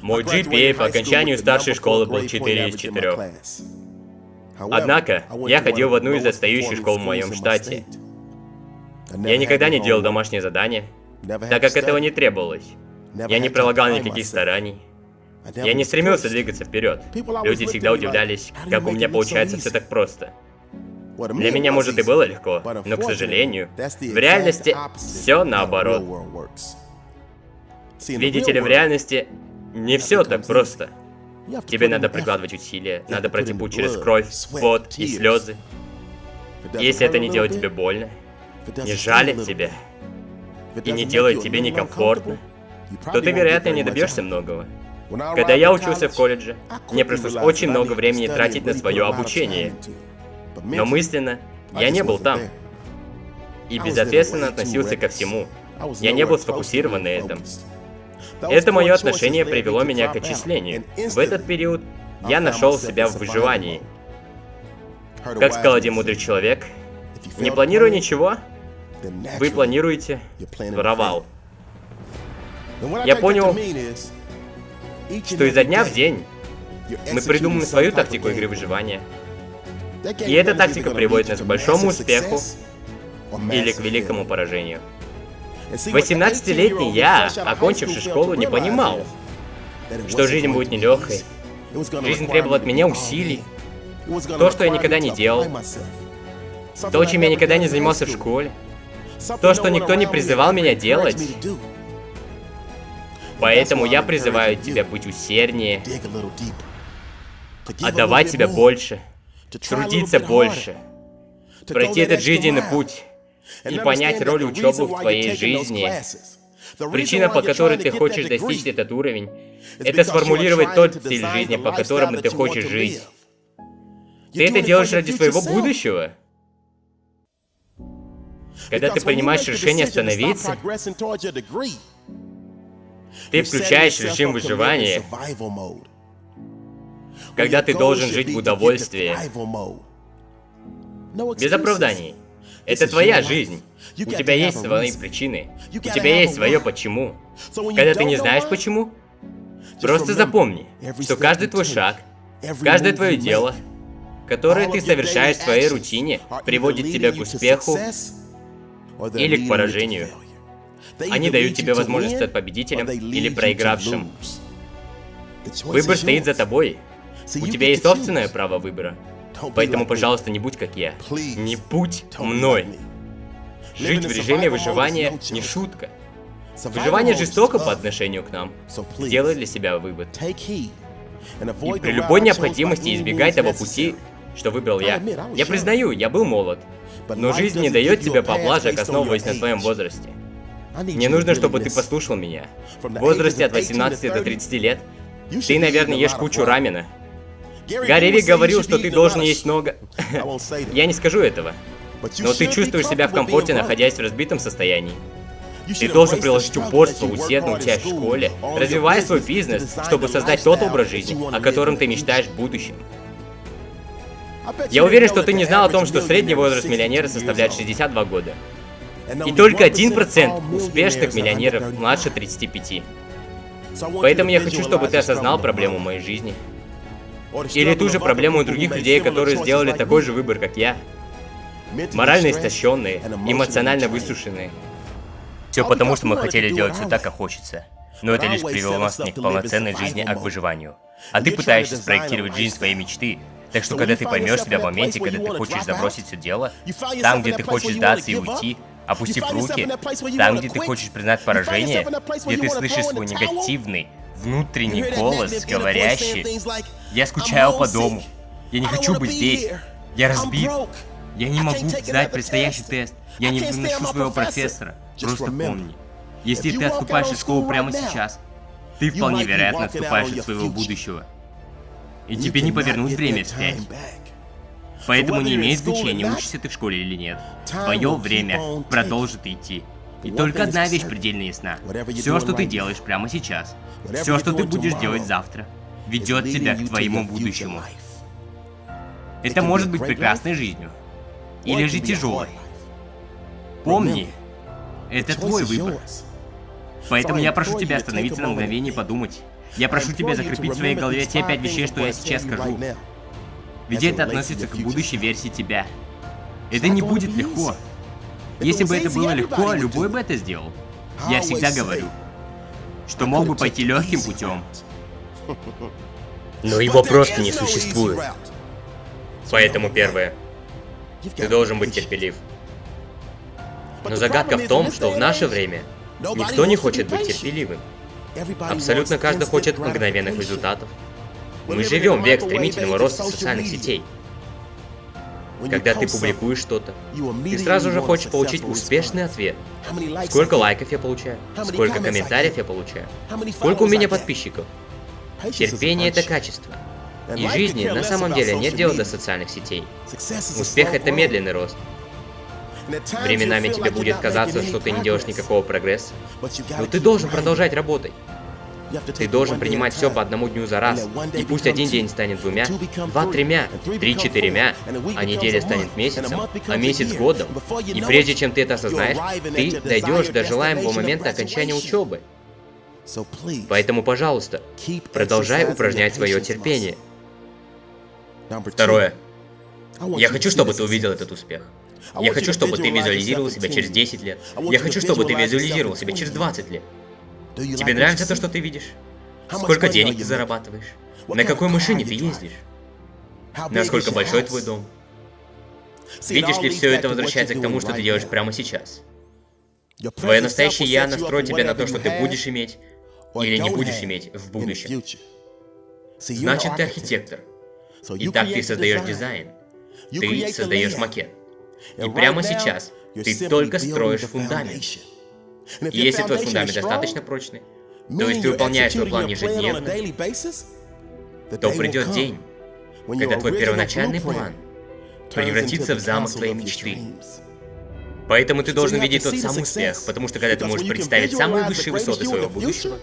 Мой GPA по окончанию старшей школы был 4 из 4. Однако, я ходил в одну из отстающих школ в моем штате. Я никогда не делал домашние задания, так как этого не требовалось. Я не прилагал никаких стараний. Я не стремился двигаться вперед. Люди всегда удивлялись, как у меня получается все так просто. Для меня, может, и было легко, но, к сожалению, в реальности все наоборот. Видите ли, в реальности не все так просто. Тебе надо прикладывать усилия, надо пройти путь через кровь, пот и слезы. Если это не делает тебе больно, не жалит тебя и не делает тебе некомфортно, то ты, вероятно, не добьешься многого. Когда я учился в колледже, мне пришлось очень много времени тратить на свое обучение. Но мысленно я не был там. И безответственно относился ко всему. Я не был сфокусирован на этом. Это мое отношение привело меня к отчислению. В этот период я нашел себя в выживании. Как сказал один мудрый человек, не планируя ничего, вы планируете провал. Я понял, что изо дня в день мы придумываем свою тактику игры выживания. И эта тактика приводит нас к большому успеху или к великому поражению. 18-летний я, окончивший школу, не понимал, что жизнь будет нелегкой. Жизнь требовала от меня усилий. То, что я никогда не делал. То, чем я никогда не занимался в школе. То, что никто не призывал меня делать. Поэтому я призываю тебя быть усерднее, отдавать себя больше, трудиться больше, пройти этот жизненный путь и понять роль учебы в твоей жизни. Причина, по которой ты хочешь достичь этот уровень, это сформулировать тот стиль жизни, по которому ты хочешь жить. Ты это делаешь ради своего будущего. Когда ты принимаешь решение остановиться, ты включаешь режим выживания, когда ты должен жить в удовольствии. Без оправданий. Это твоя жизнь. У тебя есть свои причины. У тебя есть свое почему. Когда ты не знаешь почему, просто запомни, что каждый твой шаг, каждое твое дело, которое ты совершаешь в своей рутине, приводит тебя к успеху или к поражению. Они дают тебе возможность стать победителем или проигравшим. Выбор стоит за тобой. У тебя есть собственное право выбора. Поэтому, пожалуйста, не будь как я. Не будь мной. Жить в режиме выживания не шутка. Выживание жестоко по отношению к нам. Сделай для себя вывод. И при любой необходимости избегай того пути, что выбрал я. Я признаю, я был молод. Но жизнь не дает тебе поблажек, основываясь на твоем возрасте. Мне нужно, чтобы ты послушал меня. В возрасте от 18 до 30 лет ты, наверное, ешь кучу рамена. Гарри Вик говорил, что ты должен есть много. Я не скажу этого. Но ты чувствуешь себя в комфорте, находясь в разбитом состоянии. Ты должен приложить упорство, усердно учась в школе, развивая свой бизнес, чтобы создать тот образ жизни, о котором ты мечтаешь в будущем. Я уверен, что ты не знал о том, что средний возраст миллионера составляет 62 года. И только 1% успешных миллионеров младше 35. Поэтому я хочу, чтобы ты осознал проблему моей жизни. Или ту же проблему у других людей, которые сделали такой же выбор, как я. Морально истощенные, эмоционально высушенные. Все потому, что мы хотели делать все так, как хочется. Но это лишь привело нас не к полноценной жизни, а к выживанию. А ты пытаешься спроектировать жизнь своей мечты. Так что когда ты поймешь себя в моменте, когда ты хочешь забросить все дело, там, где ты хочешь сдаться и уйти, опустив руки, там, где ты хочешь признать поражение, где ты слышишь свой негативный, внутренний голос, говорящий: «Я скучаю по дому, я не хочу быть здесь, я разбит, я не могу сдать предстоящий тест, я не выношу своего профессора». Просто помни, если ты отступаешь из школы прямо сейчас, ты вполне вероятно отступаешь от своего будущего. И тебе не повернуть время вспять. Поэтому не имеет значения, учишься ты в школе или нет. Твое время продолжит идти. И только одна вещь предельно ясна. Все, что ты делаешь прямо сейчас, все, что ты будешь делать завтра, ведет тебя к твоему будущему. Это может быть прекрасной жизнью, или же тяжелой. Помни, это твой выбор. Поэтому я прошу тебя остановиться на мгновение и подумать, Я прошу тебя закрепить в своей голове те 5 вещей, что я сейчас скажу. Ведь это относится к будущей версии тебя. Это не будет легко. Если бы это было легко, любой бы это сделал. Я всегда говорю, что мог бы пойти легким путем. Но его просто не существует. Поэтому первое. Ты должен быть терпелив. Но загадка в том, что в наше время никто не хочет быть терпеливым. Абсолютно каждый хочет мгновенных результатов. Мы живем в век стремительного роста социальных сетей. Когда ты публикуешь что-то, ты сразу же хочешь получить успешный ответ. Сколько лайков я получаю? Сколько комментариев я получаю? Сколько у меня подписчиков? Терпение — это качество. И в жизни на самом деле нет дела до социальных сетей. Успех — это медленный рост. Временами тебе будет казаться, что ты не делаешь никакого прогресса. Но ты должен продолжать работать. Ты должен принимать все по одному дню за раз. И пусть один день станет 2, 2 3, 3 4, а неделя станет месяцем, а месяц годом. И прежде чем ты это осознаешь, ты дойдешь до желаемого момента окончания учебы. Поэтому, пожалуйста, продолжай упражнять свое терпение. Второе. Я хочу, чтобы ты увидел этот успех. Я хочу, чтобы ты визуализировал себя через 10 лет. Я хочу, чтобы ты визуализировал себя через 20 лет. Тебе нравится то, что ты видишь? Сколько денег ты зарабатываешь? На какой машине ты ездишь? Насколько большой твой дом? Видишь ли, все это возвращается к тому, что ты делаешь прямо сейчас. Твое настоящее «я» настроит тебя на то, что ты будешь иметь или не будешь иметь в будущем. Значит, ты архитектор. Итак, ты создаешь дизайн. Ты создаешь макет. И прямо сейчас ты только строишь фундамент. И если твой фундамент достаточно прочный, то есть ты выполняешь свой план ежедневно, то придет день, когда твой первоначальный план превратится в замок твоей мечты. Поэтому ты должен видеть тот самый успех, потому что когда ты можешь представить самые высшие высоты своего будущего,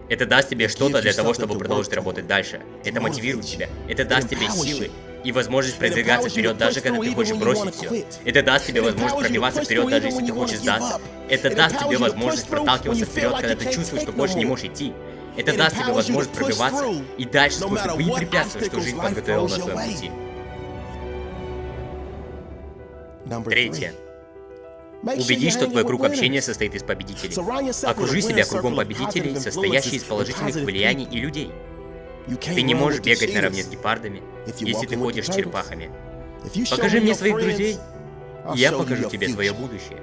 это даст тебе что-то для того, чтобы продолжить работать дальше. Это мотивирует тебя. Это даст тебе силы и возможность продвигаться вперед, даже когда ты хочешь бросить все. Это даст тебе возможность пробиваться вперед, даже если ты хочешь сдаться. Это даст тебе возможность проталкиваться вперед, когда ты чувствуешь, что больше не можешь идти. Это даст тебе возможность пробиваться и дальше сквозь любые препятствия, что жизнь подготовила на своем пути. Третье. Убедись, что твой круг общения состоит из победителей. Окружи себя кругом победителей, состоящих из положительных влияний и людей. Ты не можешь бегать наравне с гепардами, если ты ходишь с черепахами. Покажи мне своих друзей, и я покажу тебе свое будущее.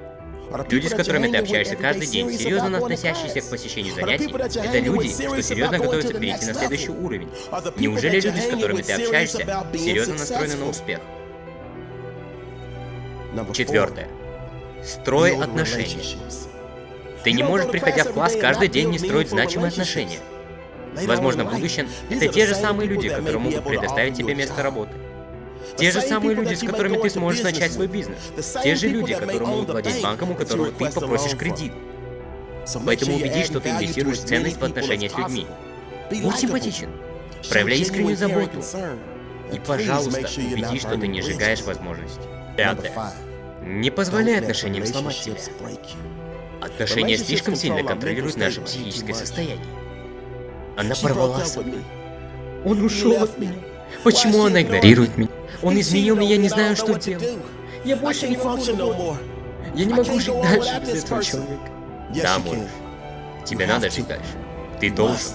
Люди, с которыми ты общаешься каждый день, серьезно относящиеся к посещению занятий, это люди, что серьезно готовятся перейти на следующий уровень. Неужели люди, с которыми ты общаешься, серьезно настроены на успех? Четвертое. Строй отношения. Ты не можешь, приходя в класс, каждый день не строить значимые отношения. Возможно, в будущем это те же самые люди, которые могут предоставить тебе место работы. Те же самые люди, с которыми ты сможешь начать свой бизнес. Те же люди, которые могут владеть банком, у которого ты попросишь кредит. Поэтому убедись, что ты инвестируешь ценность в отношения с людьми. Будь симпатичен. Проявляй искреннюю заботу. И, пожалуйста, убедись, что ты не сжигаешь возможность. Пятое. Не позволяй отношениям сломать тебя. Отношения слишком сильно контролируют наше психическое состояние. Она порвала со мной. Он ушел от меня. Почему она игнорирует меня? Он изменил меня, я не знаю, что делать. Я больше не могу работать. Я не могу жить дальше без этого человека. Да, можешь. Тебе надо жить дальше. Ты должен.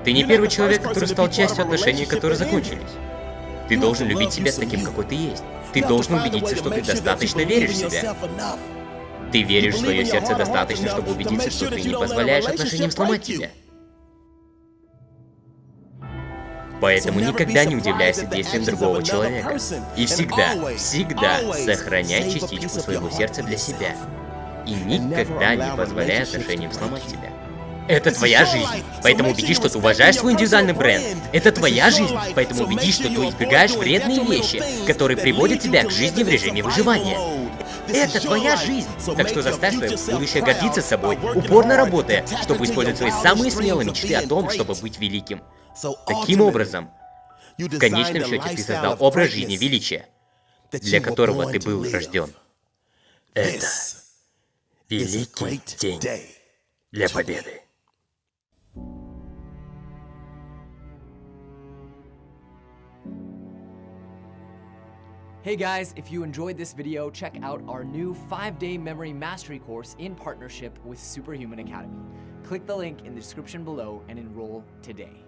Ты не первый человек, который стал частью отношений, которые закончились. Ты должен любить себя таким, какой ты есть. Ты должен убедиться, что ты достаточно веришь в себя. Ты веришь в свое сердце достаточно, чтобы убедиться, что ты не позволяешь отношениям сломать тебя. Поэтому никогда не удивляйся действиям другого человека. И всегда сохраняй частичку своего сердца для себя. И никогда не позволяй отношениям сломать тебя. Это твоя жизнь, поэтому убедись, что ты уважаешь свой индивидуальный бренд. Это твоя жизнь, поэтому убедись, что ты избегаешь вредные вещи, которые приводят тебя к жизни в режиме выживания. Это твоя жизнь, так что заставь свое будущее гордиться собой, упорно работая, чтобы использовать свои самые смелые мечты о том, чтобы быть великим. Таким образом, в конечном счете ты создал образ жизни величия, для которого ты был рожден. Это великий день для победы. Hey guys, if you enjoyed this video, check out our new 5-day memory mastery course in partnership with Superhuman Academy. Click the link in the description below and enroll today.